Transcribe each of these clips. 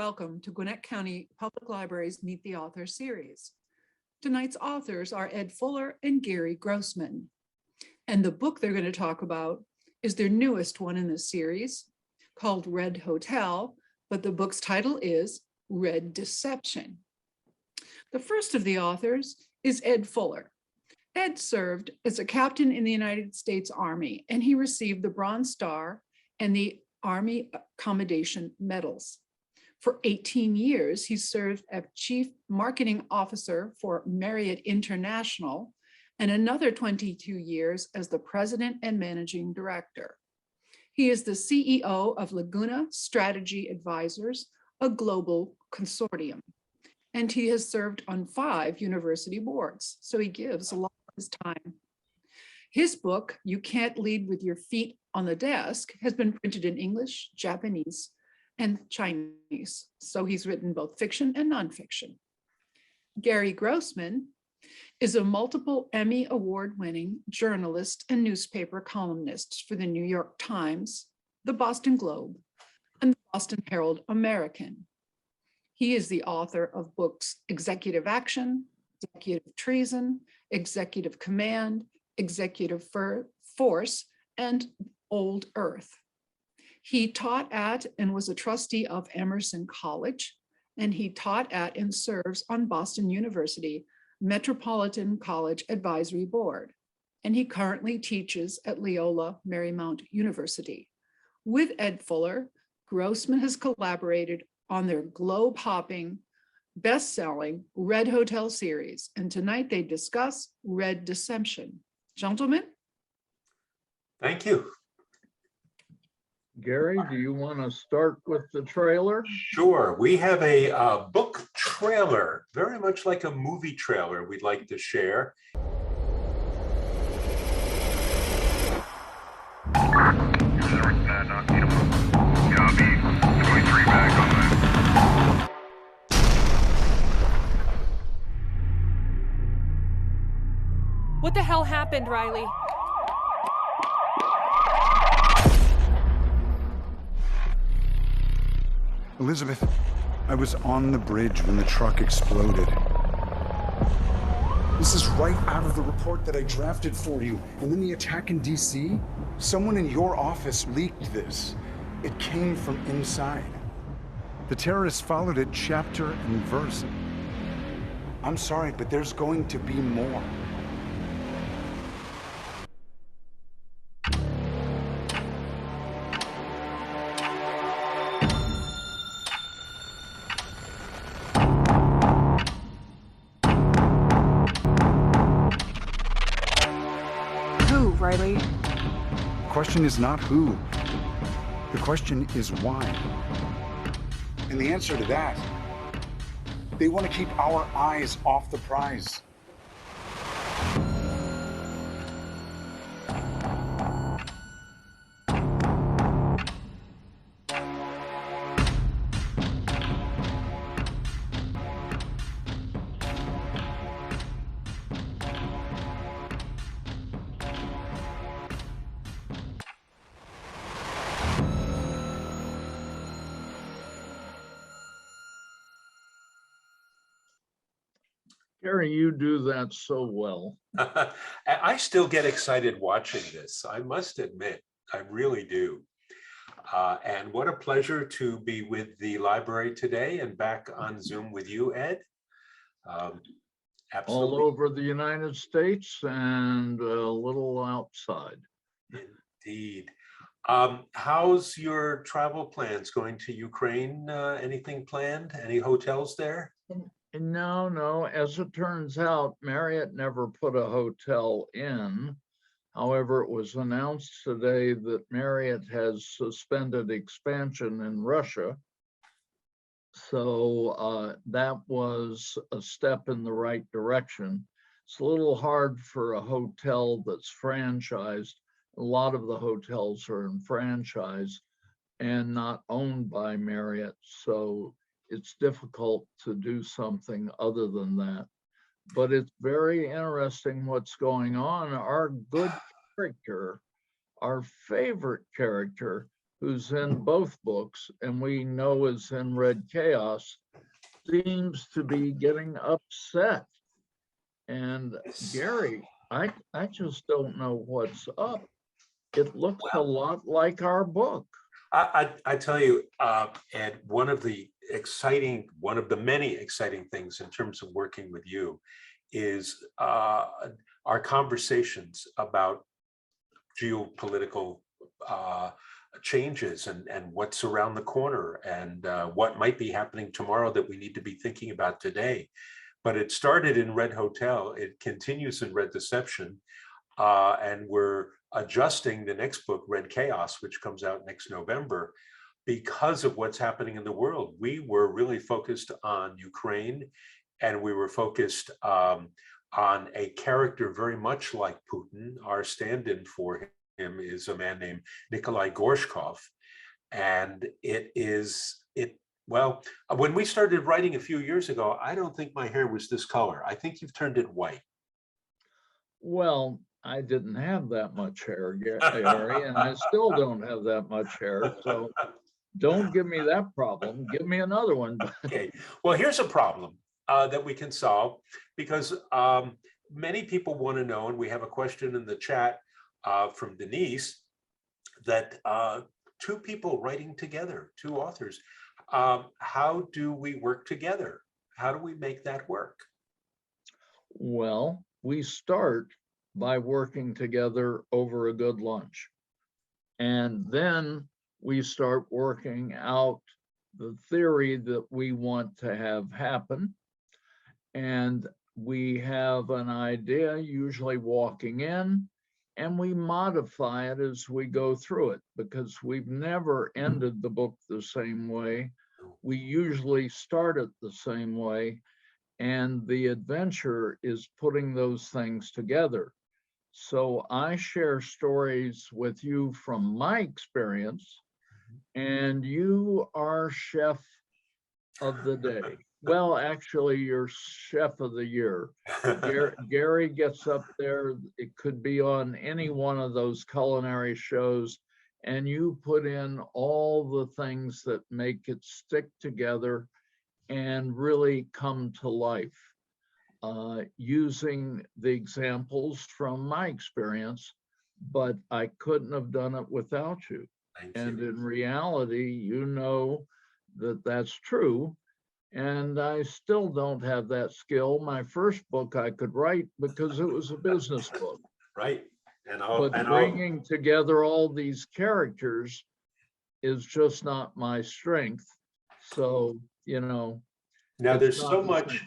welcome to Gwinnett County Public Library's Meet the Author series. Tonight's authors are Ed Fuller and Gary Grossman. And the book they're going to talk about is their newest one in this series, called Red Hotel, but the book's title is Red Deception. The first of the authors is Ed Fuller. Ed served as a captain in the United States Army, and he received the Bronze Star and the Army Commendation Medals. For 18 years, he served as Chief Marketing Officer for Marriott International, and another 22 years as the President and Managing Director. He is the CEO of Laguna Strategy Advisors, a global consortium, and he has served on 5 university boards, so he gives a lot of his time. His book, You Can't Lead with Your Feet on the Desk, has been printed in English, Japanese, and Chinese. So he's written both fiction and nonfiction. Gary Grossman is a multiple Emmy award-winning journalist and newspaper columnist for the New York Times, the Boston Globe, and the Boston Herald American. He is the author of books Executive Action, Executive Treason, Executive Command, Executive Force, and Old Earth. He taught at and was a trustee of Emerson College, and he taught at and serves on Boston University Metropolitan College Advisory Board, and he currently teaches at Loyola Marymount University. With Ed Fuller, Grossman has collaborated on their globe-hopping, best-selling Red Hotel series, and tonight they discuss Red Deception. Gentlemen? Thank you. Gary, do you want to start with the trailer? Sure. We have a book trailer, very much like a movie trailer we'd like to share. What the hell happened, Riley? Elizabeth, I was on the bridge when the truck exploded. This is right out of the report that I drafted for you. And then the attack in DC, someone in your office leaked this. It came from inside. The terrorists followed it chapter and verse. I'm sorry, but there's going to be more. Riley? The question is not who. The question is why. And the answer to that, they want to keep our eyes off the prize. Gary, you do that so well. I still get excited watching this, I must admit. I really do. And what a pleasure to be with the library today and back on Zoom with you, Ed. Absolutely. All over the United States and a little outside. Indeed. How's your travel plans going to Ukraine? Anything planned? Any hotels there? No. As it turns out, Marriott never put a hotel in. However, it was announced today that Marriott has suspended expansion in Russia. So that was a step in the right direction. It's a little hard for a hotel that's franchised. A lot of the hotels are in franchise and not owned by Marriott. So it's difficult to do something other than that. But it's very interesting what's going on. Our good character, our favorite character, who's in both books and we know is in Red Chaos, seems to be getting upset. And Gary, I just don't know what's up. It looks a lot like our book. I tell you, Ed, one of the many exciting things in terms of working with you is our conversations about geopolitical changes and what's around the corner and what might be happening tomorrow that we need to be thinking about today. But it started in Red Hotel, it continues in Red Deception, and we're adjusting the next book, Red Chaos, which comes out next November, because of what's happening in the world. We were really focused on Ukraine, and we were focused on a character very much like Putin. Our stand-in for him is a man named Nikolai Gorshkov. And well, when we started writing a few years ago, I don't think my hair was this color. I think you've turned it white. Well, I didn't have that much hair, Gary, and I still don't have that much hair. So don't give me that problem. Give me another one. Okay. Well, here's a problem that we can solve, because many people want to know, and we have a question in the chat from Denise, that two people writing together, two authors, how do we work together? How do we make that work? Well, we start by working together over a good lunch. And then we start working out the theory that we want to have happen. And we have an idea, usually walking in, and we modify it as we go through it, because we've never ended the book the same way. We usually start it the same way. And the adventure is putting those things together. So I share stories with you from my experience, and you are chef of the day. Well, actually, you're chef of the year. Gary gets up there. It could be on any one of those culinary shows, and you put in all the things that make it stick together and really come to life, using the examples from my experience, but I couldn't have done it without you. And in reality, you know that that's true. And I still don't have that skill. My first book I could write because it was a business book. Right. But bringing together all these characters is just not my strength. So, you know. Now there's so much,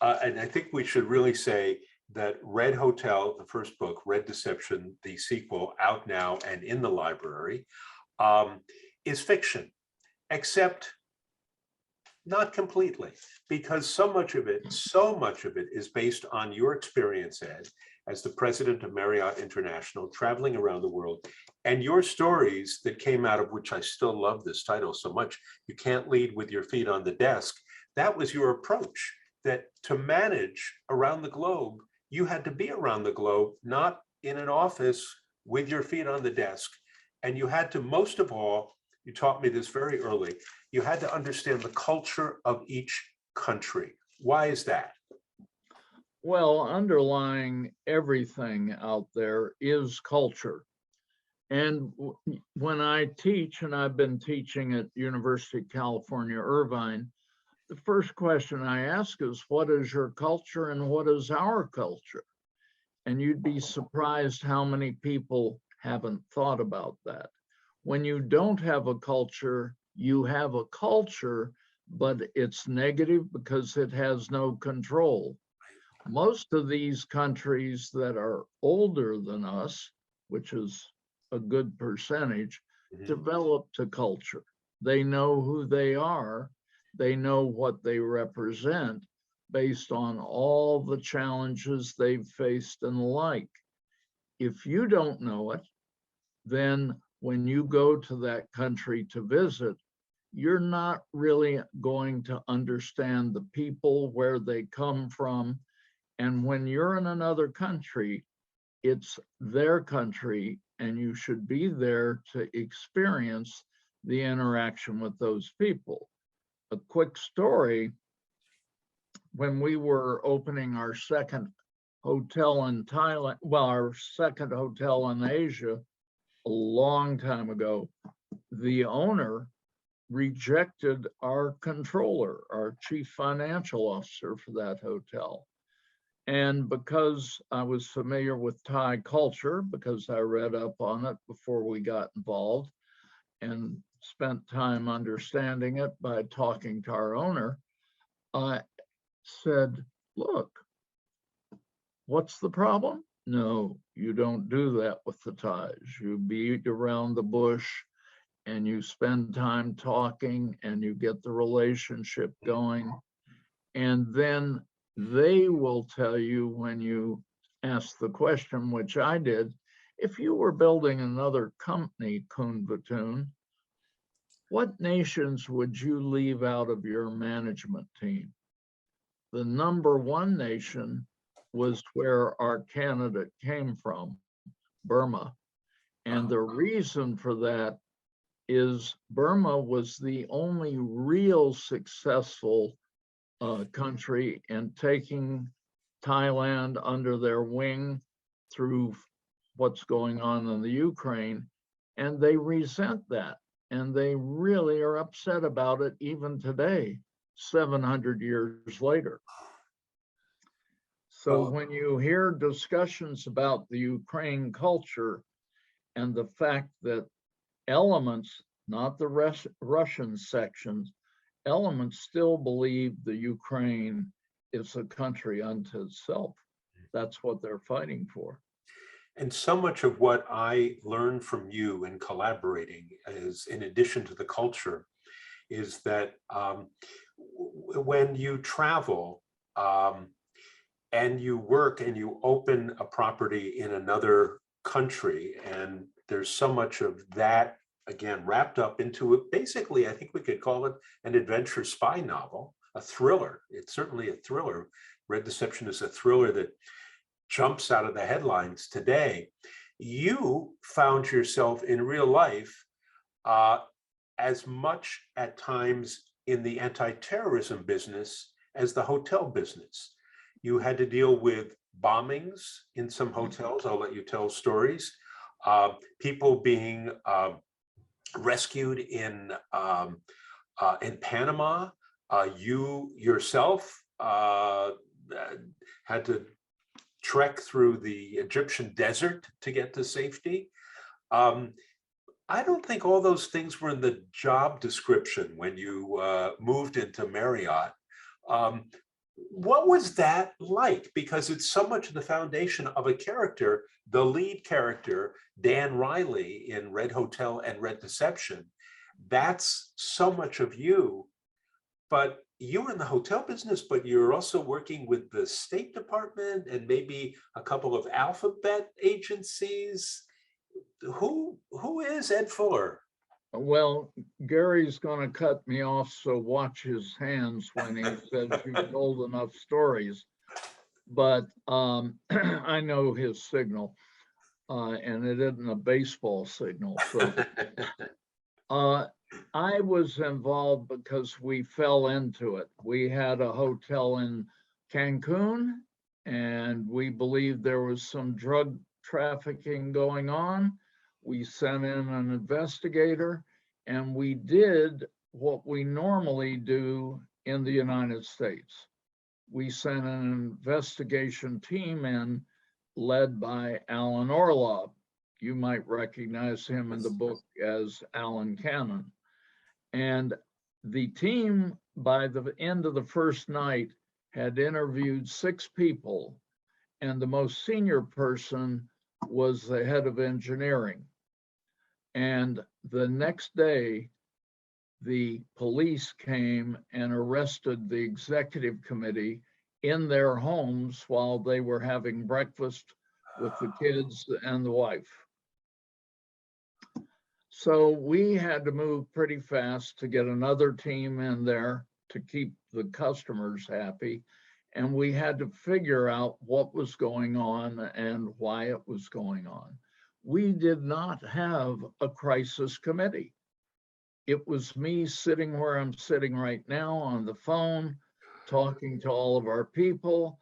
and I think we should really say that Red Hotel, the first book, Red Deception, the sequel, out now and in the library, is fiction, except not completely, because so much of it is based on your experience, Ed, as the president of Marriott International, traveling around the world, and your stories that came out of which I still love this title so much, You Can't Lead with Your Feet on the Desk. That was your approach, that to manage around the globe, you had to be around the globe, not in an office with your feet on the desk. And you had to, most of all, you taught me this very early, you had to understand the culture of each country. Why is that? Well, underlying everything out there is culture. And when I teach, and I've been teaching at University of California, Irvine, the first question I ask is, what is your culture and what is our culture? And you'd be surprised how many people haven't thought about that. When you don't have a culture, you have a culture, but it's negative because it has no control. Most of these countries that are older than us, which is a good percentage, developed a culture. They know who they are. They know what they represent based on all the challenges they've faced and the like. If you don't know it, then when you go to that country to visit, you're not really going to understand the people, where they come from. And when you're in another country, it's their country, and you should be there to experience the interaction with those people. A quick story, when we were opening our second hotel in Thailand, well, our second hotel in Asia, a long time ago, the owner rejected our controller, our chief financial officer for that hotel. And because I was familiar with Thai culture, because I read up on it before we got involved and spent time understanding it by talking to our owner, I said, look, what's the problem? No, you don't do that with the Thais. You beat around the bush and you spend time talking and you get the relationship going. And then they will tell you when you ask the question, which I did, if you were building another company, Kun Batun, what nations would you leave out of your management team? The number one nation was where our candidate came from, Burma. And the reason for that is Burma was the only real successful country in taking Thailand under their wing through what's going on in the Ukraine. And they resent that. And they really are upset about it even today, 700 years later. So when you hear discussions about the Ukraine culture and the fact that elements, not the Russian sections, elements still believe the Ukraine is a country unto itself. That's what they're fighting for. And so much of what I learned from you in collaborating is, in addition to the culture, is that when you travel and you work and you open a property in another country, and there's so much of that, again, wrapped up into it. Basically, I think we could call it an adventure spy novel, a thriller. It's certainly a thriller. Red Deception is a thriller that jumps out of the headlines today. You found yourself in real life as much at times in the anti-terrorism business as the hotel business. You had to deal with bombings in some hotels. I'll let you tell stories. People being rescued in Panama. You yourself had to trek through the Egyptian desert to get to safety. I don't think all those things were in the job description when you moved into Marriott. What was that like? Because it's so much of the foundation of a character, the lead character, Dan Riley in Red Hotel and Red Deception. That's so much of you. But you were in the hotel business, but you're also working with the State Department and maybe a couple of alphabet agencies. Who is Ed Fuller? Well, Gary's going to cut me off, so watch his hands when he says you've told enough stories. But I know his signal, and it isn't a baseball signal. So I was involved because we fell into it. We had a hotel in Cancun, and we believed there was some drug trafficking going on. We sent in an investigator, and we did what we normally do in the United States. We sent an investigation team in led by Alan Orlov. You might recognize him in the book as Alan Cannon. And the team, by the end of the first night, had interviewed 6 people, and the most senior person was the head of engineering. And the next day, the police came and arrested the executive committee in their homes while they were having breakfast with the kids and the wife. So we had to move pretty fast to get another team in there to keep the customers happy. And we had to figure out what was going on and why it was going on. We did not have a crisis committee. it was me sitting where I'm sitting right now on the phone, talking to all of our people.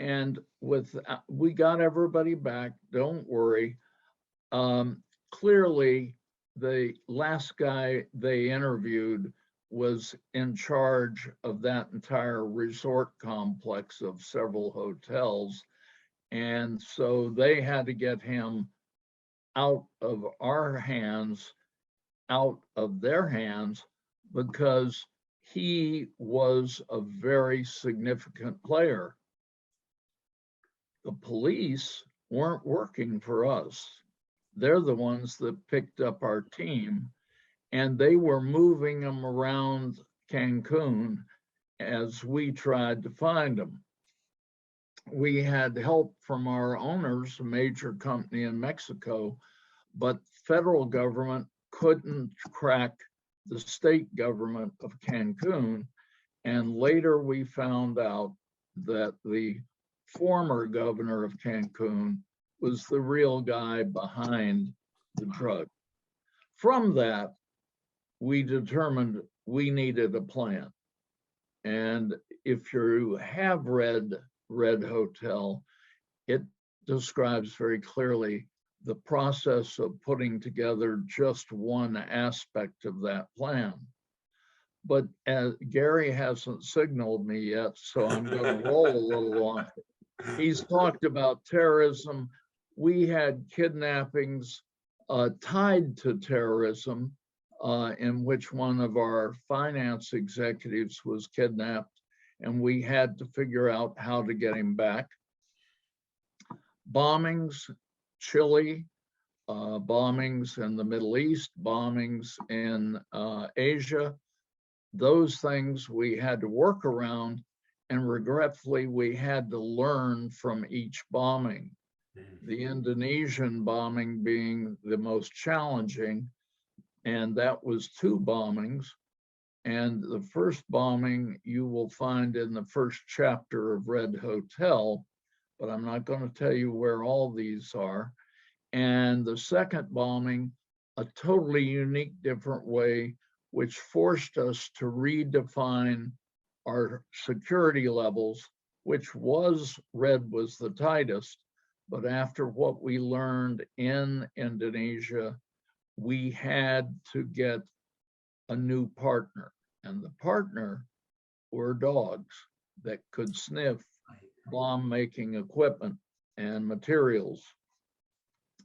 And we got everybody back, don't worry. Clearly, the last guy they interviewed was in charge of that entire resort complex of several hotels. And so they had to get him out of our hands, out of their hands, because he was a very significant player. The police weren't working for us. They're the ones that picked up our team, and they were moving them around Cancun as we tried to find them. We had help from our owners, a major company in Mexico, but federal government couldn't crack the state government of Cancun. And later we found out that the former governor of Cancun was the real guy behind the drug. From that, we determined we needed a plan. And if you have read Red Hotel, it describes very clearly the process of putting together just one aspect of that plan. But Gary hasn't signaled me yet, so I'm going to roll a little on it. He's talked about terrorism. We had kidnappings tied to terrorism, in which one of our finance executives was kidnapped, and we had to figure out how to get him back. Bombings, Chile, bombings in the Middle East, bombings in Asia, those things we had to work around, and regretfully, we had to learn from each bombing. The Indonesian bombing being the most challenging, and that was 2 bombings. And the first bombing you will find in the first chapter of Red Hotel, but I'm not going to tell you where all these are. And the second bombing, a totally unique, different way, which forced us to redefine our security levels, which was Red was the tightest. But after what we learned in Indonesia, we had to get a new partner. And the partner were dogs that could sniff bomb-making equipment and materials.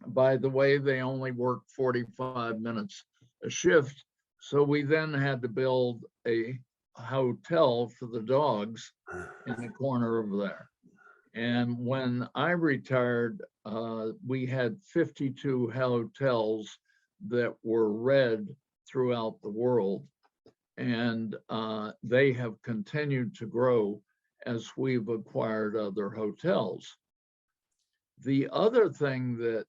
By the way, they only worked 45 minutes a shift. So we then had to build a hotel for the dogs in the corner over there. And when I retired, we had 52 hotels that were Red throughout the world. And they have continued to grow as we've acquired other hotels. The other thing that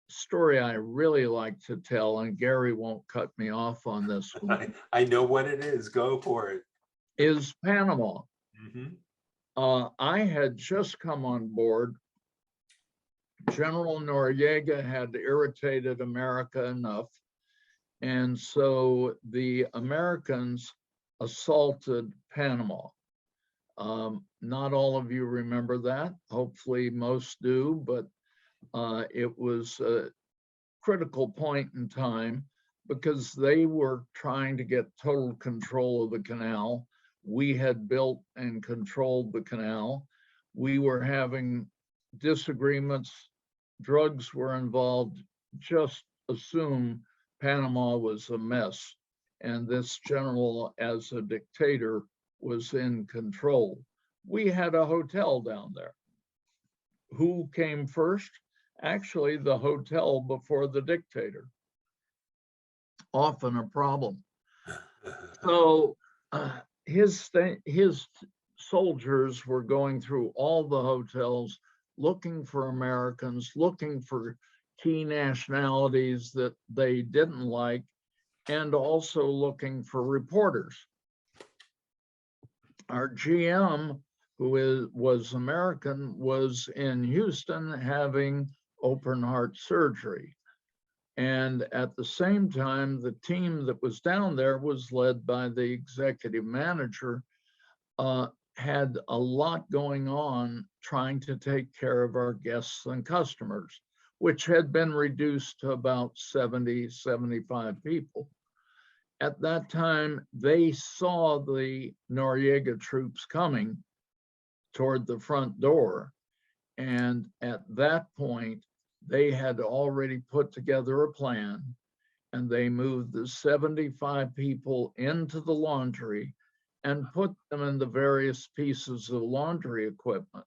story I really like to tell, and Gary won't cut me off on this one. I know what it is. Go for it. Is Panama. Mm-hmm. I had just come on board. General Noriega had irritated America enough. And so the Americans assaulted Panama. Not all of you remember that. Hopefully most do, but it was a critical point in time because they were trying to get total control of the canal. We had built and controlled the canal. We were having disagreements. Drugs were involved. Just assume Panama was a mess. And this general, as a dictator, was in control. We had a hotel down there. Who came first? Actually, the hotel before the dictator. Often a problem. So his soldiers were going through all the hotels, looking for Americans, looking for key nationalities that they didn't like, and also looking for reporters. Our GM, who was American, was in Houston having open heart surgery. And at the same time, the team that was down there was led by the executive manager, had a lot going on trying to take care of our guests and customers, which had been reduced to about 70, 75 people. At that time, they saw the Noriega troops coming toward the front door. And at that point, they had already put together a plan, and they moved the 75 people into the laundry and put them in the various pieces of laundry equipment.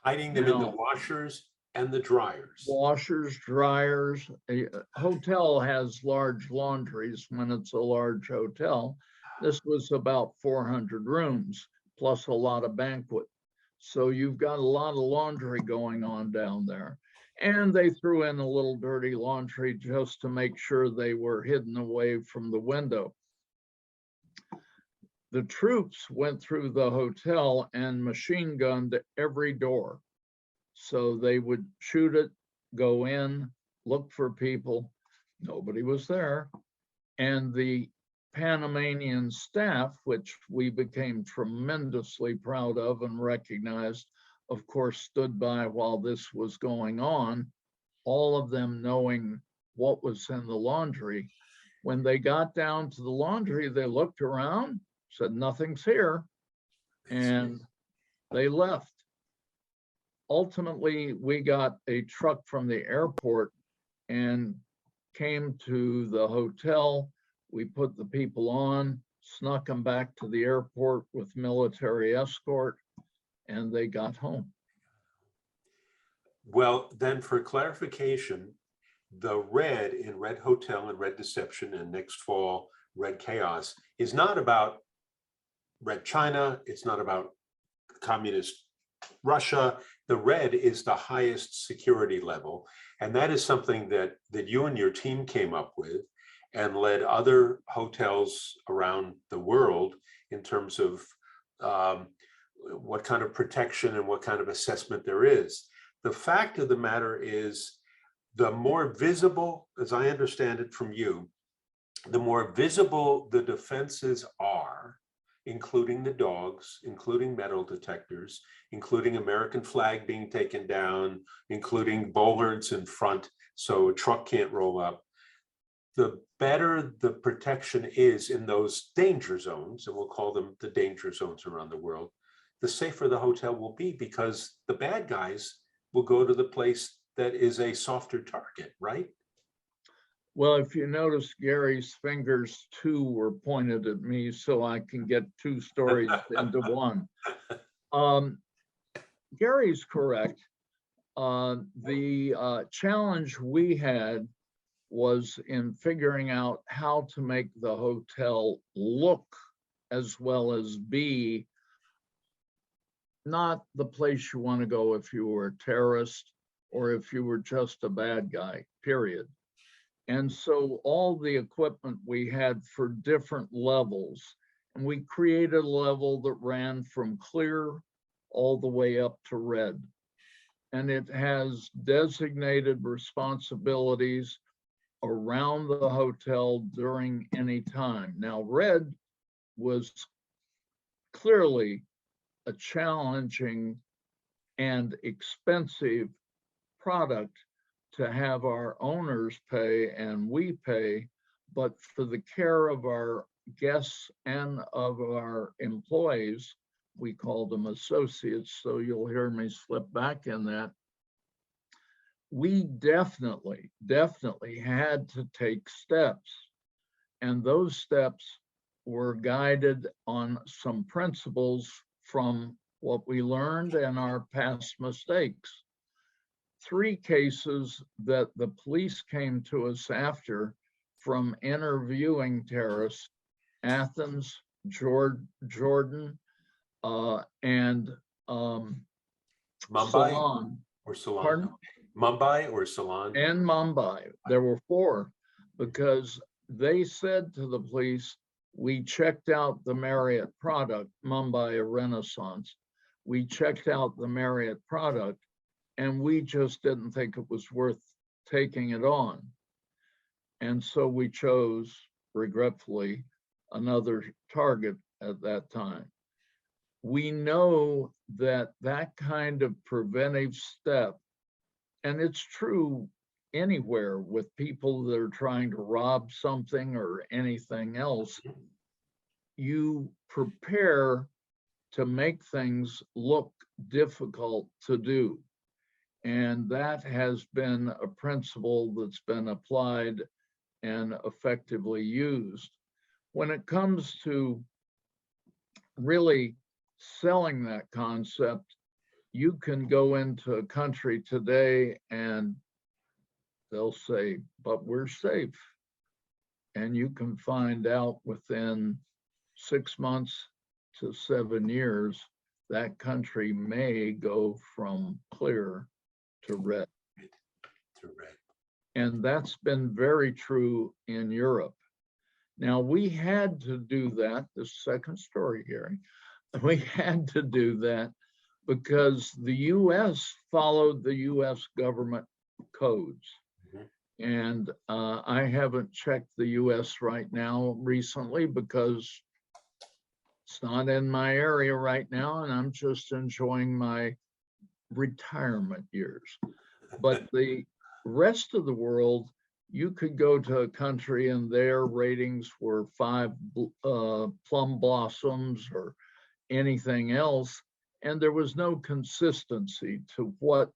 Hiding them in the Now, washers and the dryers. washers, dryers. A hotel has large laundries when it's a large hotel. This was about 400 rooms, plus a lot of banquet. So you've got a lot of laundry going on down there. And they threw in a little dirty laundry just to make sure they were hidden away from the window. The troops went through the hotel and machine gunned every door. So they would shoot it, go in, look for people. Nobody was there. And the Panamanian staff, which we became tremendously proud of and recognized, of course, stood by while this was going on, all of them knowing what was in the laundry. When they got down to the laundry, they looked around, said, nothing's here, and they left. Ultimately, we got a truck from the airport and came to the hotel. We put the people on, snuck them back to the airport with military escort, and they got home. Well, then for clarification, the red in Red Hotel and Red Deception and next fall, Red Chaos is not about Red China. It's not about communist Russia. The red is the highest security level. And that is something that you and your team came up with and led other hotels around the world in terms of what kind of protection and what kind of assessment there is. The fact of the matter is, the more visible, as I understand it from you, the more visible the defenses are, including the dogs, including metal detectors, including American flag being taken down, including bollards in front so a truck can't roll up, the better the protection is in those danger zones, and we'll call them the danger zones around the world, the safer the hotel will be, because the bad guys will go to the place that is a softer target, right? Well, if you notice, Gary's fingers too were pointed at me, so I can get two stories into one. Gary's correct. The challenge we had was in figuring out how to make the hotel look as well as be not the place you want to go if you were a terrorist or if you were just a bad guy, period. And so all the equipment we had for different levels, and we created a level that ran from clear all the way up to red. And it has designated responsibilities around the hotel during any time. Now, red was clearly a challenging and expensive product to have our owners pay and we pay, but for the care of our guests and of our employees, we call them associates, so you'll hear me slip back in that. We definitely had to take steps, and those steps were guided on some principles from what we learned and our past mistakes. 3 cases that the police came to us after from interviewing terrorists, Athens, Jordan, and Mumbai Ceylon. or Ceylon? Pardon? Mumbai or Ceylon? And Mumbai. There were 4 because they said to the police, we checked out the Marriott product, Mumbai, a Renaissance. We checked out the Marriott product and we just didn't think it was worth taking it on. And so we chose, regretfully, another target at that time. We know that that kind of preventive step, and it's true anywhere with people that are trying to rob something or anything else, you prepare to make things look difficult to do. And that has been a principle that's been applied and effectively used. When it comes to really selling that concept, you can go into a country today and they'll say, but we're safe. And you can find out within 6 months to 7 years, that country may go from clear to red. To red. And that's been very true in Europe. Now, we had to do that, the second story, Gary. We had to do that because the US followed the US government codes. And I haven't checked the US right now recently because it's not in my area right now, and I'm just enjoying my retirement years. But the rest of the world, you could go to a country and their ratings were 5 plum blossoms or anything else, and there was no consistency to what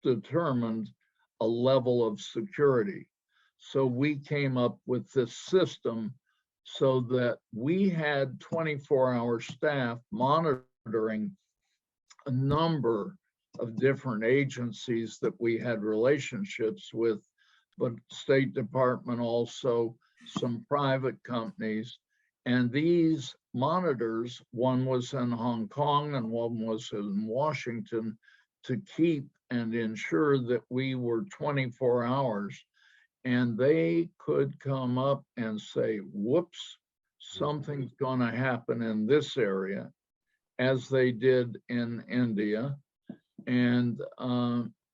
determined a level of security. So we came up with this system so that we had 24-hour staff monitoring a number of different agencies that we had relationships with, but State Department also, some private companies. And these monitors, one was in Hong Kong and one was in Washington, to keep and ensure that we were 24 hours. And they could come up and say, whoops, something's going to happen in this area, as they did in India. And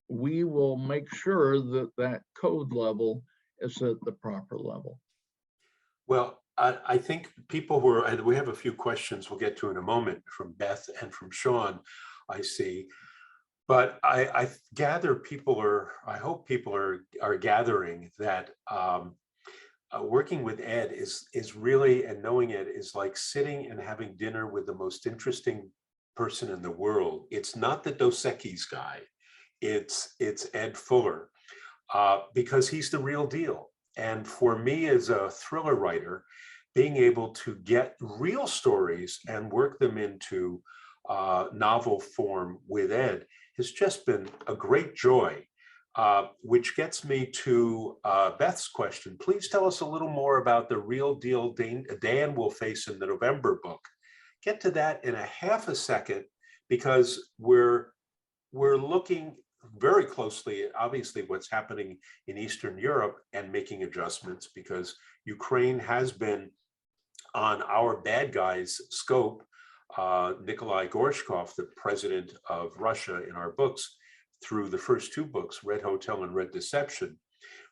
we will make sure that that code level is at the proper level. Well, I think people who are, and we have a few questions we'll get to in a moment from Beth and from Sean, I see. But I gather people are, I hope people are gathering that working with Ed is really, and knowing Ed is like sitting and having dinner with the most interesting person in the world. It's not the Dos Equis guy, it's Ed Fuller, because he's the real deal. And for me as a thriller writer, being able to get real stories and work them into novel form with Ed has just been a great joy, which gets me to Beth's question. Please tell us a little more about the real deal Dan will face in the November book. Get to that in a half a second, because we're looking very closely at obviously what's happening in Eastern Europe and making adjustments, because Ukraine has been on our bad guys scope. Nikolai Gorshkov, the president of Russia in our books, through the first 2 books, Red Hotel and Red Deception.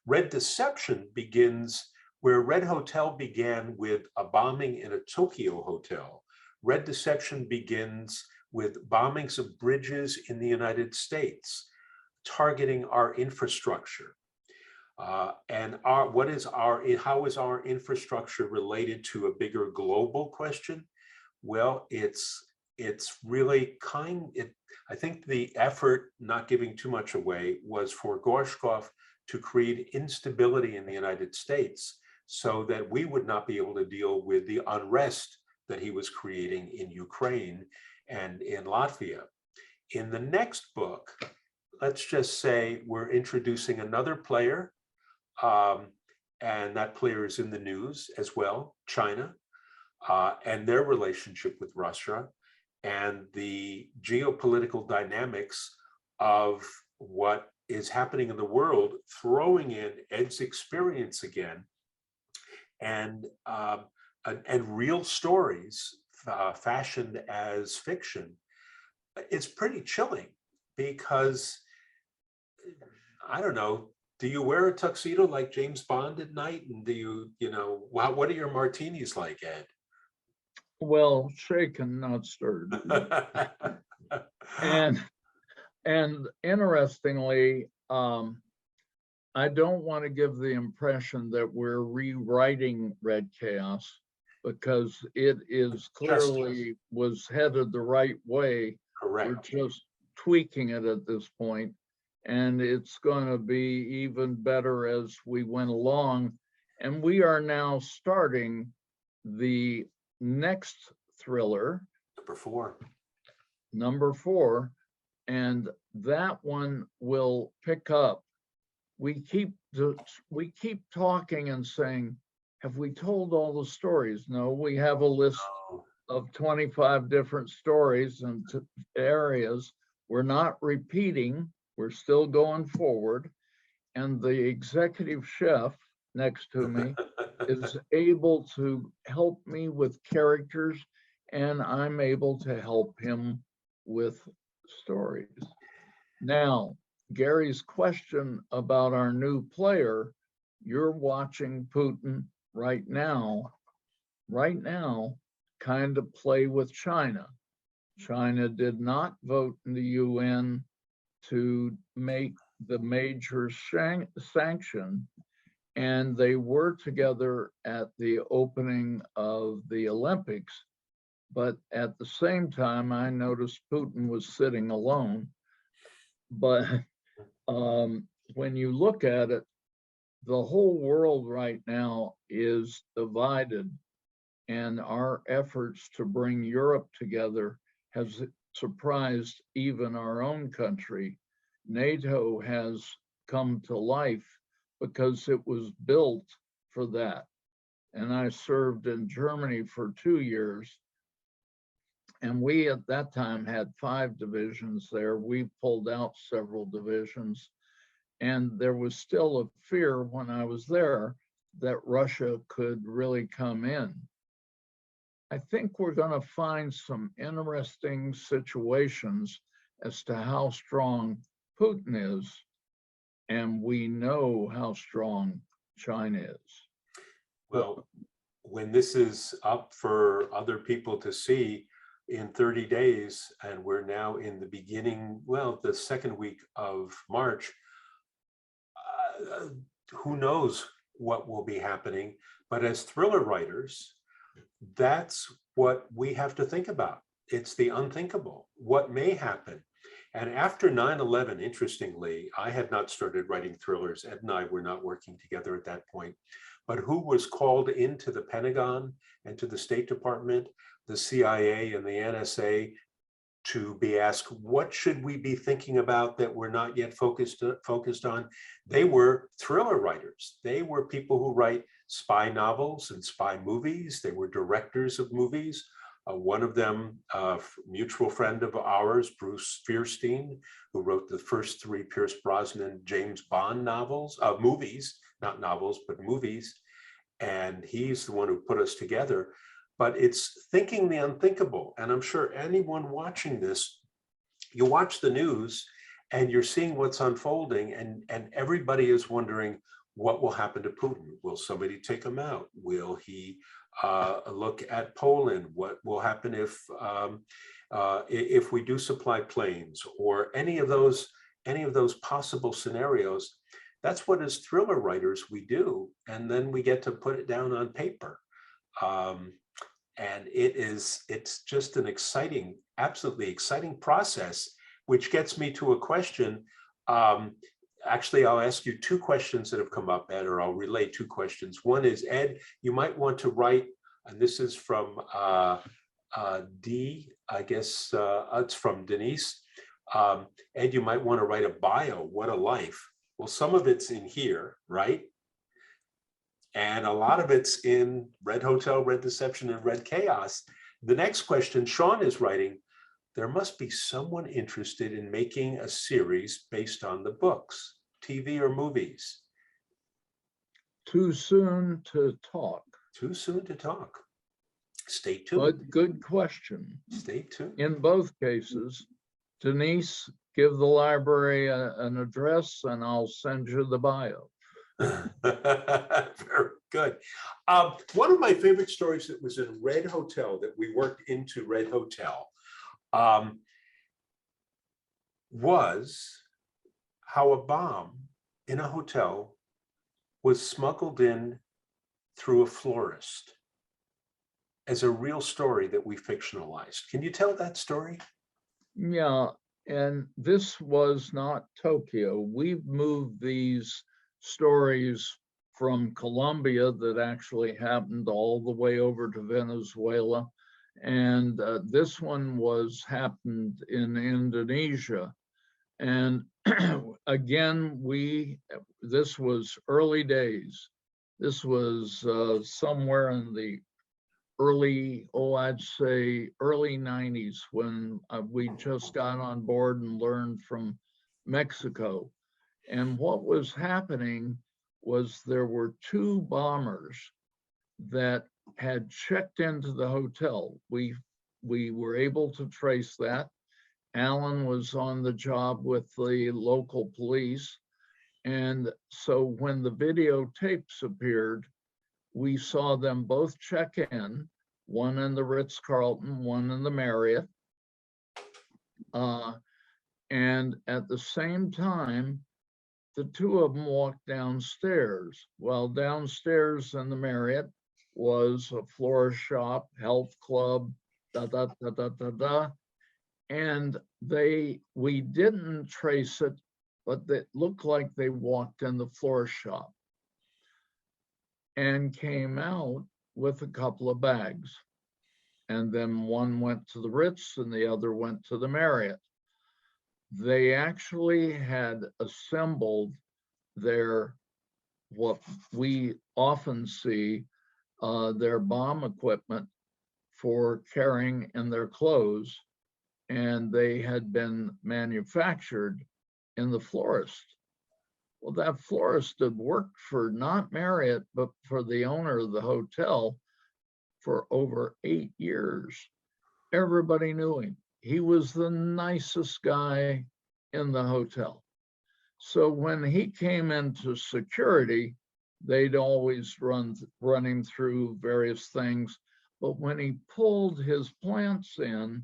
Red Deception begins where Red Hotel began with a bombing in a Tokyo hotel. Red Deception begins with bombings of bridges in the United States, targeting our infrastructure. And how is our infrastructure related to a bigger global question? Well, it's really I think the effort, not giving too much away, was for Gorshkov to create instability in the United States so that we would not be able to deal with the unrest that he was creating in Ukraine and in Latvia. In the next book, let's just say we're introducing another player, and that player is in the news as well, China. And their relationship with Russia and the geopolitical dynamics of what is happening in the world, throwing in Ed's experience again, and real stories fashioned as fiction. It's pretty chilling because, I don't know, Do you wear a tuxedo like James Bond at night? And do you know, what are your martinis like, Ed? Well, shaken, not stirred. And interestingly, I don't want to give the impression that we're rewriting Red Chaos, because it is clearly was headed the right way. We're Correct. just tweaking it at this point, and it's going to be even better as we went along. And we are now starting the next thriller, Number 4. and that one will pick up. We keep talking and saying, have we told all the stories? No, we have a list of 25 different stories and areas. We're not repeating, we're still going forward. And the executive chef next to me is able to help me with characters, and I'm able to help him with stories. Now, Gary's question about our new player, you're watching Putin right now, kind of play with China. China did not vote in the UN to make the major sanction, and they were together at the opening of the Olympics. But at the same time, I noticed Putin was sitting alone. But when you look at it, the whole world right now is divided, and our efforts to bring Europe together has surprised even our own country. NATO has come to life because it was built for that. And I served in Germany for 2 years. And we at that time had 5 divisions there. We pulled out several divisions. And there was still a fear when I was there that Russia could really come in. I think we're going to find some interesting situations as to how strong Putin is, and we know how strong China is. Well, when this is up for other people to see in 30 days, and we're now in the beginning, well, the second week of March, who knows what will be happening. But as thriller writers, that's what we have to think about. It's the unthinkable, what may happen. And after 9/11, interestingly, I had not started writing thrillers. Ed and I were not working together at that point. But who was called into the Pentagon and to the State Department, the CIA and the NSA, to be asked, what should we be thinking about that we're not yet focused on? They were thriller writers. They were people who write spy novels and spy movies. They were directors of movies. One of them, a mutual friend of ours, Bruce Fierstein, who wrote the first 3 Pierce Brosnan James Bond novels, movies, not novels, but movies. And he's the one who put us together. But it's thinking the unthinkable. And I'm sure anyone watching this, you watch the news and you're seeing what's unfolding, and everybody is wondering what will happen to Putin. Will somebody take him out? Will he look at Poland? What will happen if we do supply planes, or any of those possible scenarios? That's what, as thriller writers, we do. And then we get to put it down on paper. And it's just an exciting, absolutely exciting process, which gets me to a question. Actually, I'll ask you 2 questions that have come up, Ed, or I'll relay 2 questions. One is, Ed, you might want to write, and this is from D, I guess it's from Denise. Ed, you might want to write a bio, what a life. Well, some of it's in here, right? And a lot of it's in Red Hotel, Red Deception, and Red Chaos. The next question, Sean is writing, there must be someone interested in making a series based on the books, TV or movies. Too soon to talk. Too soon to talk. Stay tuned. But good question. Stay tuned. In both cases, Denise give the library an address and I'll send you the bio. Very good. One of my favorite stories that was in Red Hotel, that we worked into Red Hotel, was how a bomb in a hotel was smuggled in through a florist as a real story that we fictionalized. Can you tell that story? Yeah, and this was not Tokyo. We've moved these stories from Colombia that actually happened all the way over to Venezuela. And this one happened in Indonesia. And again, this was early days. This was somewhere in the I'd say early 90s, when we just got on board and learned from Mexico. And what was happening was there were two bombers that had checked into the hotel. We were able to trace that. Alan was on the job with the local police. And so when the videotapes appeared, we saw them both check in, one in the Ritz-Carlton, one in the Marriott. And at the same time, the two of them walked downstairs. Well, downstairs in the Marriott was a florist shop, health club, And we didn't trace it, but it looked like they walked in the florist shop and came out with a couple of bags. And then one went to the Ritz and the other went to the Marriott. They actually had assembled what we often see, their bomb equipment for carrying in their clothes, and they had been manufactured in the florist. Well, that florist had worked for not Marriott, but for the owner of the hotel for over 8 years. Everybody knew him. He was the nicest guy in the hotel. So when he came into security, they'd always run him through various things. But when he pulled his plants in,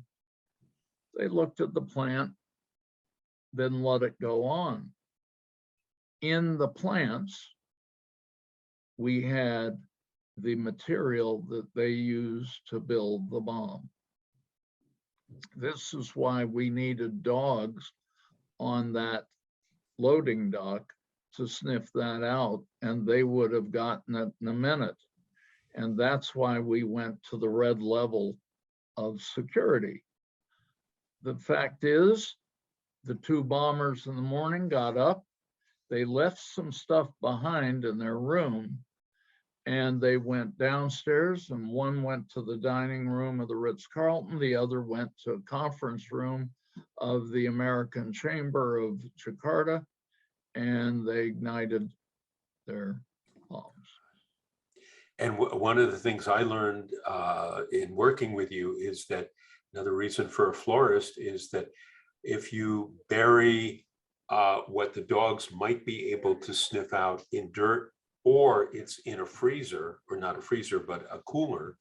they looked at the plant, then let it go on. In the plants, we had the material that they used to build the bomb. This is why we needed dogs on that loading dock to sniff that out, and they would have gotten it in a minute. And that's why we went to the red level of security. The fact is, the two bombers in the morning got up, they left some stuff behind in their room, and they went downstairs, and one went to the dining room of the Ritz-Carlton, the other went to a conference room of the American Chamber of Jakarta, and they ignited their bombs. And one of the things I learned in working with you is that another reason for a florist is that if you bury what the dogs might be able to sniff out in dirt, or it's in a freezer, or not a freezer, but a cooler,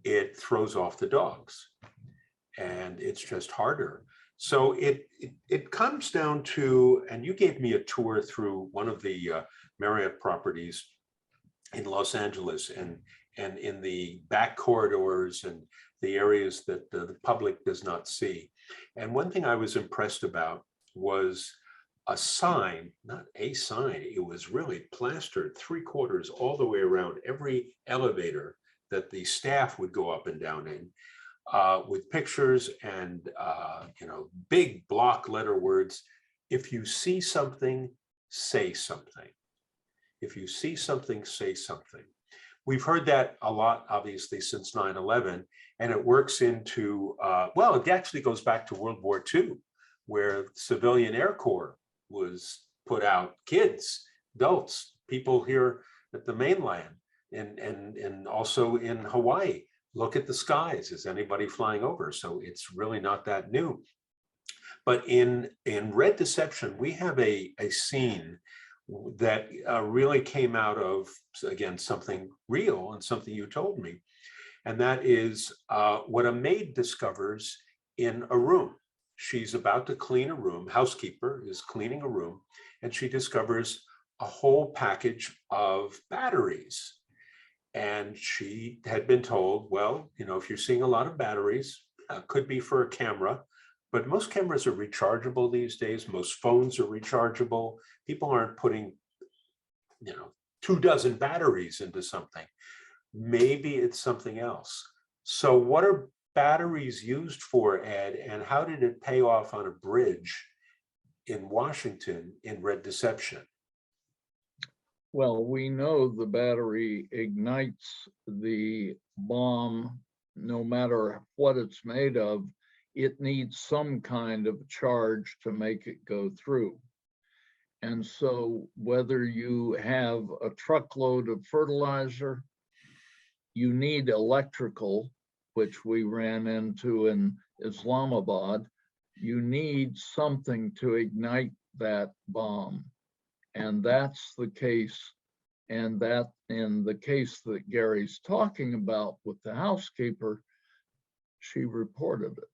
it throws off the dogs. And it's just harder. So it comes down to, and you gave me a tour through one of the Marriott properties in Los Angeles, and in the back corridors and the areas that the public does not see. And one thing I was impressed about was a sign, not a sign, it was really plastered 3/4 all the way around every elevator that the staff would go up and down in, with pictures and big block letter words. If you see something, say something. If you see something, say something. We've heard that a lot, obviously, since 9/11, and it works into, well, it actually goes back to World War II, where civilian Air Corps was put out, kids, adults, people here at the mainland, and also in Hawaii. Look at the skies, is anybody flying over? So it's really not that new. But in Red Deception, we have a scene that really came out of, again, something real and something you told me. And that is what a maid discovers in a room. She's about to clean a room, housekeeper is cleaning a room, and she discovers a whole package of batteries. And she had been told, well, you know, if you're seeing a lot of batteries, could be for a camera, but most cameras are rechargeable these days. Most phones are rechargeable. People aren't putting, you know, 24 batteries into something. Maybe it's something else. So what are batteries used for, Ed, and how did it pay off on a bridge in Washington in Red Deception? Well, we know the battery ignites the bomb, no matter what it's made of. It needs some kind of charge to make it go through. And so whether you have a truckload of fertilizer, you need electrical, which we ran into in Islamabad, you need something to ignite that bomb. And that's the case. And that in the case that Gary's talking about with the housekeeper, she reported it.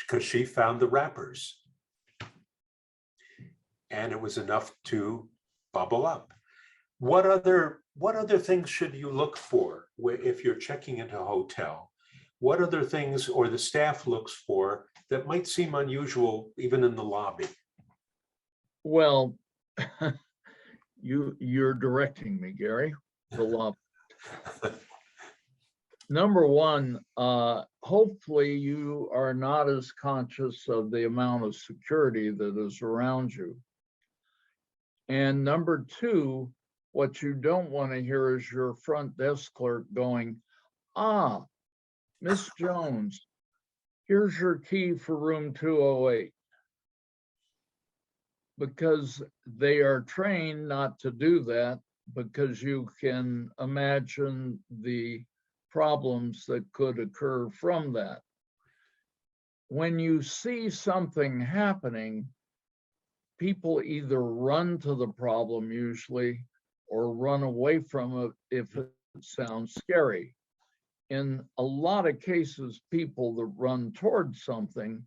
Because she found the wrappers. And it was enough to bubble up. What other things should you look for if you're checking into a hotel? What other things or the staff looks for that might seem unusual even in the lobby? Well, you're directing me, Gary. The lobby. Number one, hopefully you are not as conscious of the amount of security that is around you. And number two, what you don't want to hear is your front desk clerk going, "Ah, Miss Jones, here's your key for room 208. Because they are trained not to do that, because you can imagine the problems that could occur from that. When you see something happening, people either run to the problem usually or run away from it if it sounds scary. In a lot of cases, people that run towards something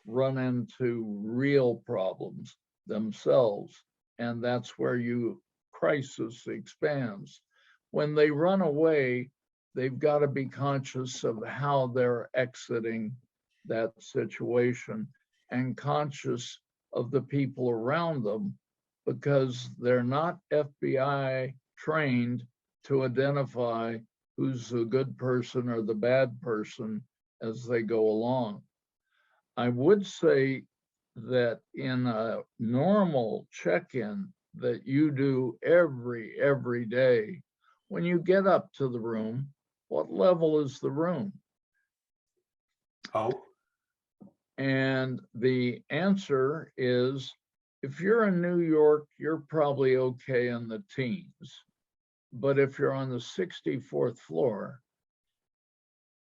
run into real problems themselves, and that's where your crisis expands. When they run away, they've got to be conscious of how they're exiting that situation and conscious of the people around them, because they're not FBI trained to identify who's the good person or the bad person as they go along. I would say that in a normal check-in that you do every day, when you get up to the room, what level is the room? Oh. And the answer is, if you're in New York, you're probably okay in the teens. But if you're on the 64th floor,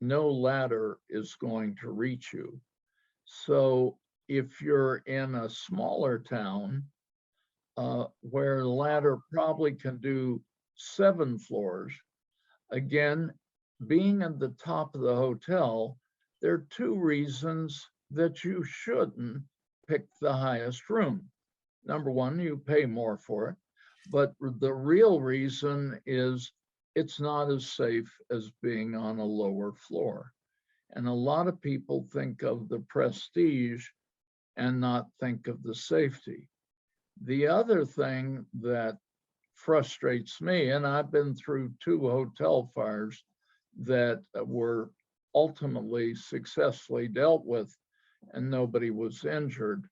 no ladder is going to reach you. So if you're in a smaller town where the ladder probably can do 7 floors, again, being at the top of the hotel, there are 2 reasons that you shouldn't pick the highest room. Number one, you pay more for it, but the real reason is it's not as safe as being on a lower floor. And a lot of people think of the prestige and not think of the safety. The other thing that frustrates me, and I've been through 2 hotel fires that were ultimately successfully dealt with and nobody was injured.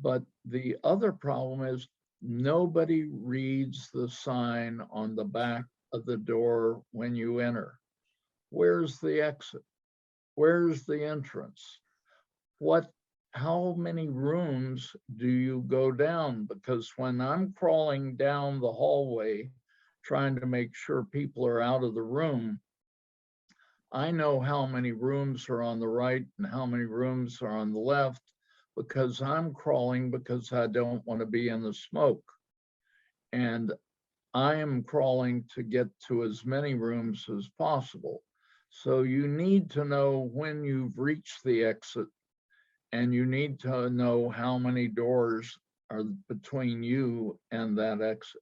But the other problem is nobody reads the sign on the back of the door when you enter. Where's the exit? Where's the entrance? How many rooms do you go down? Because when I'm crawling down the hallway, trying to make sure people are out of the room, I know how many rooms are on the right and how many rooms are on the left, because I'm crawling because I don't want to be in the smoke. And I am crawling to get to as many rooms as possible. So you need to know when you've reached the exit, and you need to know how many doors are between you and that exit.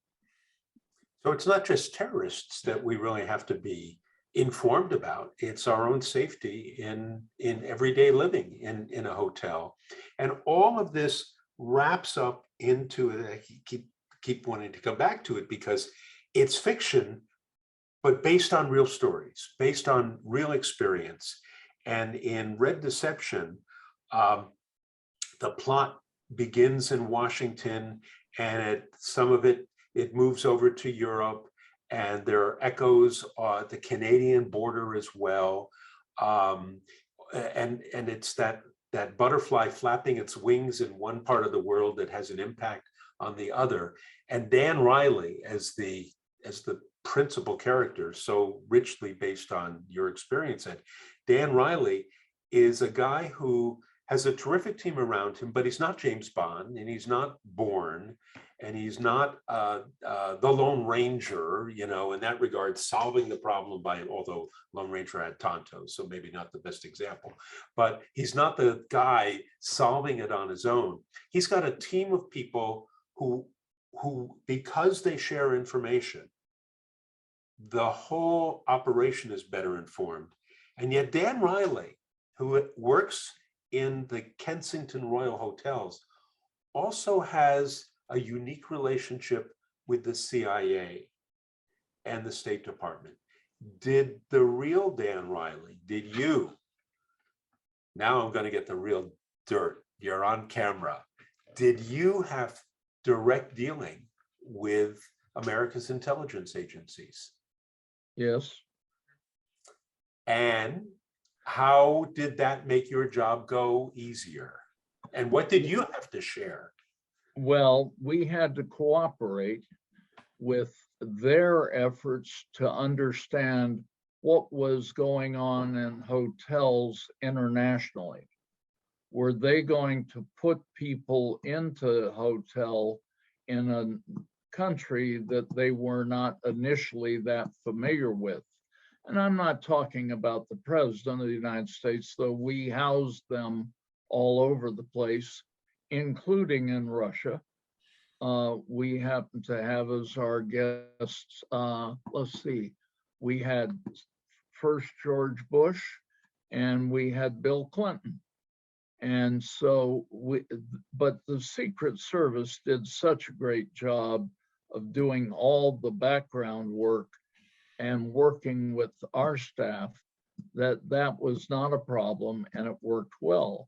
So it's not just terrorists that we really have to be informed about. It's our own safety in everyday living in a hotel. And all of this wraps up into, I keep wanting to come back to it because it's fiction, but based on real stories, based on real experience. And in Red Deception, the plot begins in Washington, and some of it moves over to Europe, and there are echoes at the Canadian border as well. And it's that butterfly flapping its wings in one part of the world that has an impact on the other. And Dan Riley as the principal character, so richly based on your experience, and Dan Riley is a guy who has a terrific team around him, but he's not James Bond, and he's not Bourne, and he's not the Lone Ranger, in that regard, solving the problem although Lone Ranger had Tonto, so maybe not the best example, but he's not the guy solving it on his own. He's got a team of people who because they share information, the whole operation is better informed. And yet Dan Riley, who works in the Kensington Royal Hotels, also has a unique relationship with the CIA and the State Department. Did the real Dan Riley, did you, now I'm going to get the real dirt, you're on camera, did you have direct dealing with America's intelligence agencies? Yes. And how did that make your job go easier? And what did you have to share? Well, we had to cooperate with their efforts to understand what was going on in hotels internationally. Were they going to put people into a hotel in a country that they were not initially that familiar with? And I'm not talking about the President of the United States, though we housed them all over the place, including in Russia. We happen to have as our guests, let's see, we had first George Bush and we had Bill Clinton. And so, but the Secret Service did such a great job of doing all the background work and working with our staff that was not a problem, and it worked well.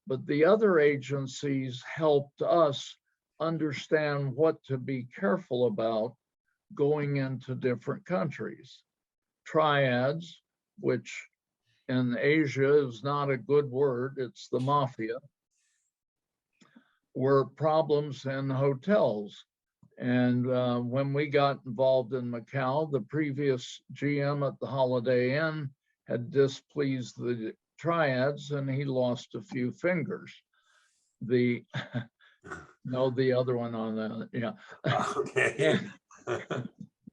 But the other agencies helped us understand what to be careful about going into different countries. Triads, which in Asia is not a good word, it's the mafia, were problems in hotels. And when we got involved in Macau, the previous GM at the Holiday Inn had displeased the Triads and he lost a few fingers. The other one on the, yeah. Okay.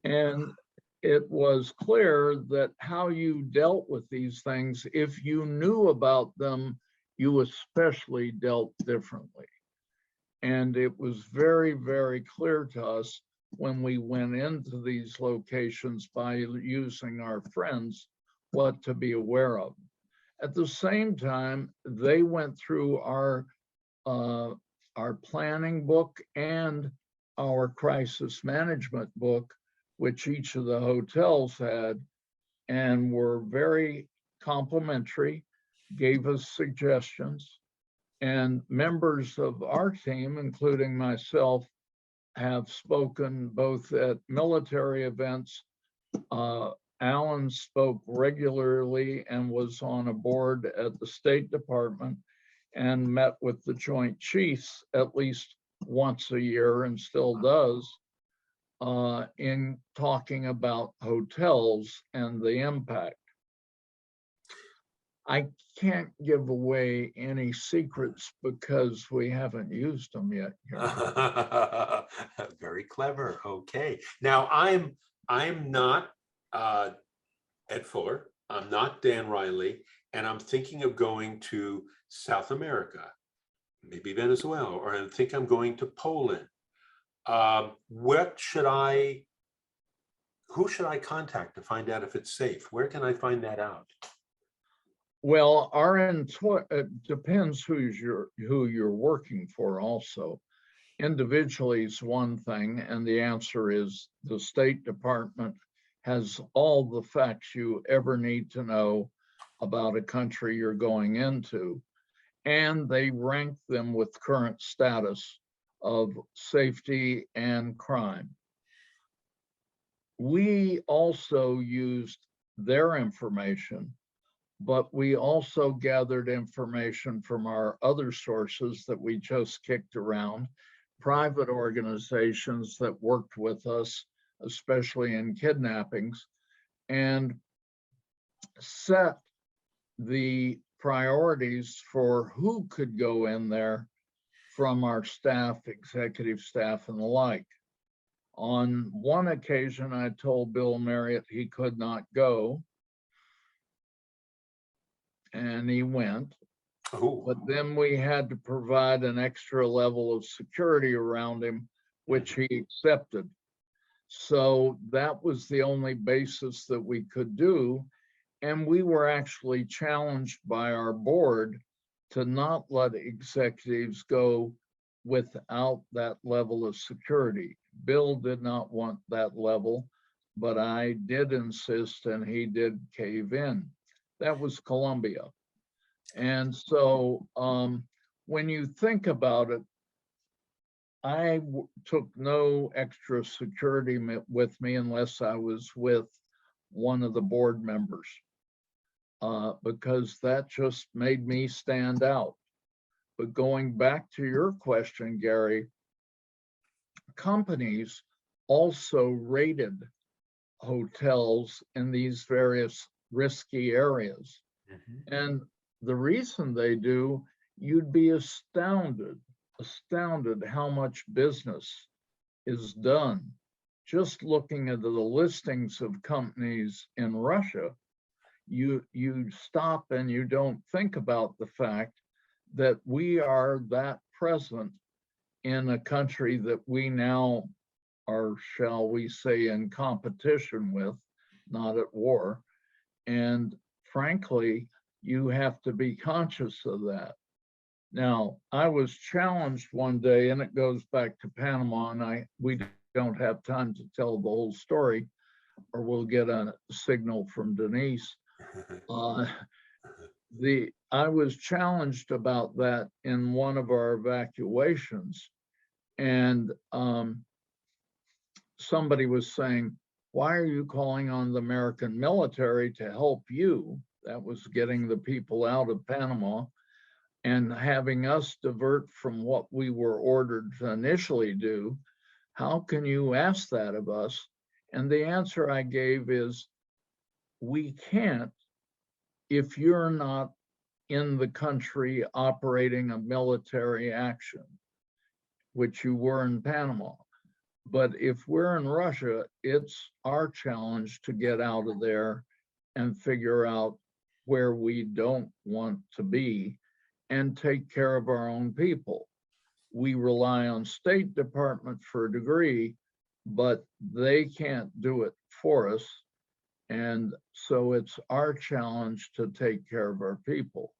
And it was clear that how you dealt with these things, if you knew about them, you especially dealt differently. And it was very, very clear to us when we went into these locations by using our friends what to be aware of. At the same time, they went through our planning book and our crisis management book, which each of the hotels had, and were very complimentary, gave us suggestions. And members of our team, including myself, have spoken both at military events. Alan spoke regularly and was on a board at the State Department and met with the Joint Chiefs at least once a year and still does in talking about hotels and the impact. I can't give away any secrets because we haven't used them yet. Very clever. Okay. Now I'm not Ed Fuller. I'm not Dan Riley, and I'm thinking of going to South America, maybe Venezuela, or I think I'm going to Poland. Who should I contact to find out if it's safe? Where can I find that out? Well, it depends who you're working for also. Individually is one thing, and the answer is the State Department has all the facts you ever need to know about a country you're going into, and they rank them with current status of safety and crime. We also used their information, but we also gathered information from our other sources that we just kicked around, private organizations that worked with us, especially in kidnappings, and set the priorities for who could go in there from our staff, executive staff, and the like. On one occasion, I told Bill Marriott he could not go, and he went. Oh, But then we had to provide an extra level of security around him, which he accepted. So that was the only basis that we could do. And we were actually challenged by our board to not let executives go without that level of security. Bill did not want that level, but I did insist, and he did cave in. That was Colombia. And so when you think about it, I took no extra security with me unless I was with one of the board members, because that just made me stand out. But going back to your question, Gary, companies also rated hotels in these various risky areas. And the reason they do, you'd be astounded how much business is done. Just looking at the listings of companies in Russia, you stop and you don't think about the fact that we are that present in a country that we now are, shall we say, in competition with, not at war. And frankly, you have to be conscious of that. Now, I was challenged one day, and it goes back to Panama, and we don't have time to tell the whole story, or we'll get a signal from Denise. I was challenged about that in one of our evacuations, and somebody was saying, why are you calling on the American military to help you? That was getting the people out of Panama and having us divert from what we were ordered to initially do. How can you ask that of us? And the answer I gave is, we can't if you're not in the country operating a military action, which you were in Panama. But if we're in Russia, it's our challenge to get out of there and figure out where we don't want to be and take care of our own people. We rely on State Department for a degree, but they can't do it for us. And so it's our challenge to take care of our people.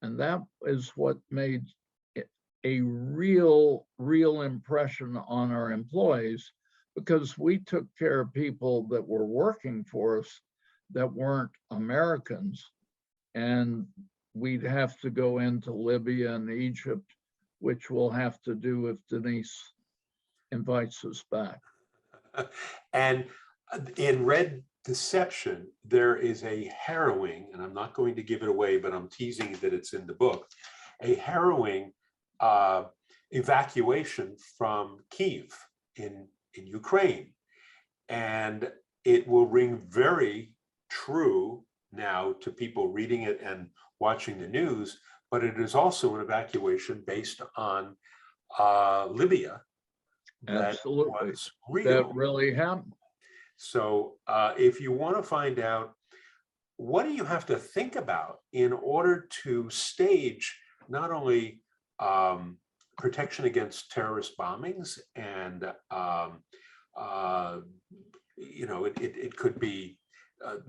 And that is what made a real impression on our employees, because we took care of people that were working for us that weren't Americans. And we'd have to go into Libya and Egypt, which we'll have to do if Denise invites us back. And in Red Deception, there is a harrowing, and I'm not going to give it away, but I'm teasing that it's in the book, a harrowing evacuation from Kyiv in Ukraine. And it will ring very true now to people reading it and watching the news, but it is also an evacuation based on Libya. That Absolutely. was real. That really happened. So if you want to find out, what do you have to think about in order to stage not only protection against terrorist bombings and it could be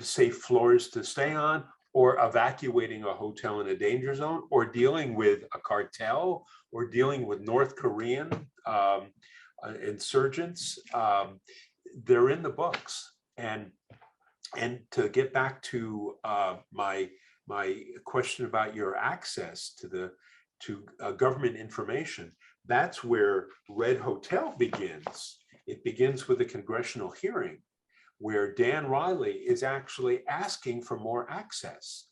safe floors to stay on, or evacuating a hotel in a danger zone, or dealing with a cartel, or dealing with North Korean insurgents. They're in the books. And to get back to my question about your access to government information, that's where Red Hotel begins. It begins with a congressional hearing where Dan Riley is actually asking for more access,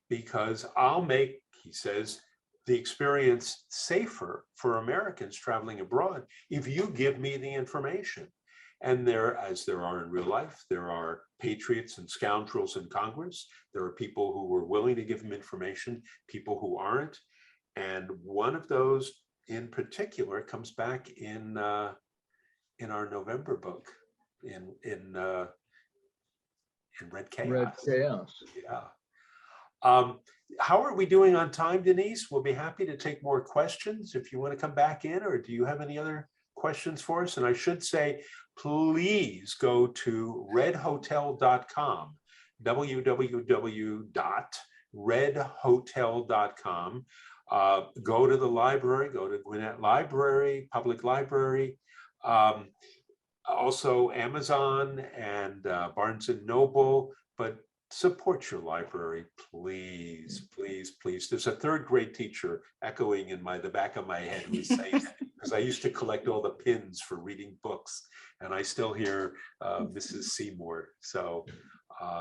because I'll make, he says, the experience safer for Americans traveling abroad if you give me the information. And there, as there are in real life, there are patriots and scoundrels in Congress. There are people who were willing to give him information, people who aren't. And one of those in particular comes back in our November book, in Red Chaos. Red Chaos. Yeah. How are we doing on time, Denise? We'll be happy to take more questions if you want to come back in, or do you have any other questions for us? And I should say, please go to redhotel.com, www.redhotel.com. Go to the library, go to Gwinnett Library, Public Library, also Amazon and Barnes and Noble, but support your library, please, please, please. There's a third grade teacher echoing in the back of my head who's saying, because I used to collect all the pins for reading books, and I still hear Mrs. Seymour. So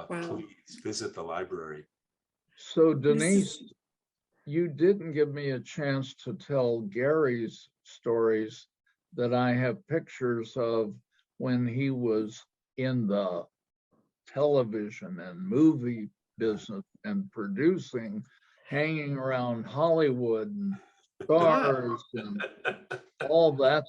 please visit the library. So Denise, you didn't give me a chance to tell Gary's stories that I have pictures of when he was in the television and movie business and producing, hanging around Hollywood and stars and all that.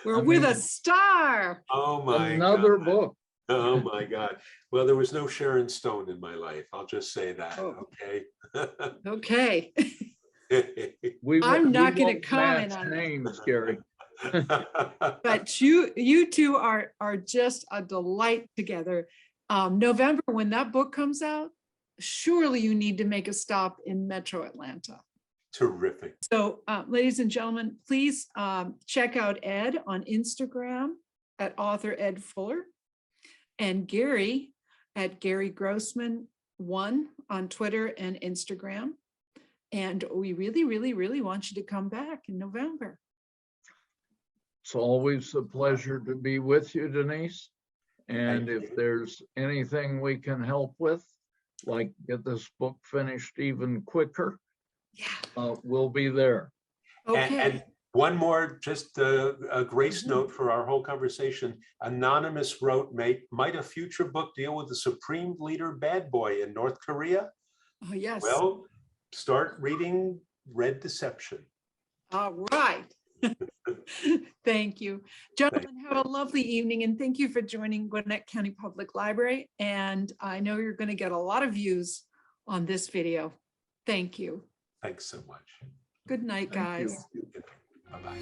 We're with a star. Oh my Another God. book. Oh my God. Well, there was no Sharon Stone in my life. I'll just say that. Okay. Okay. We I'm not we going to won't comment match on that. names, Gary. But you two are just a delight together. November, when that book comes out, surely you need to make a stop in Metro Atlanta. Terrific. So ladies and gentlemen, please check out Ed on Instagram at author Ed Fuller, and Gary at Gary Grossman 1 on Twitter and Instagram. And we really, really, really want you to come back in November. It's always a pleasure to be with you, Denise. And if there's anything we can help with, like get this book finished even quicker, we'll be there. Okay. And one more, just a grace note for our whole conversation. Anonymous wrote, might a future book deal with the supreme leader bad boy in North Korea? Oh, yes. Well, start reading Red Deception. All right. Thank you. Gentlemen, have a lovely evening, and thank you for joining Gwinnett County Public Library. And I know you're going to get a lot of views on this video. Thank you. Thanks so much. Good night, Thank you. guys. Bye-bye.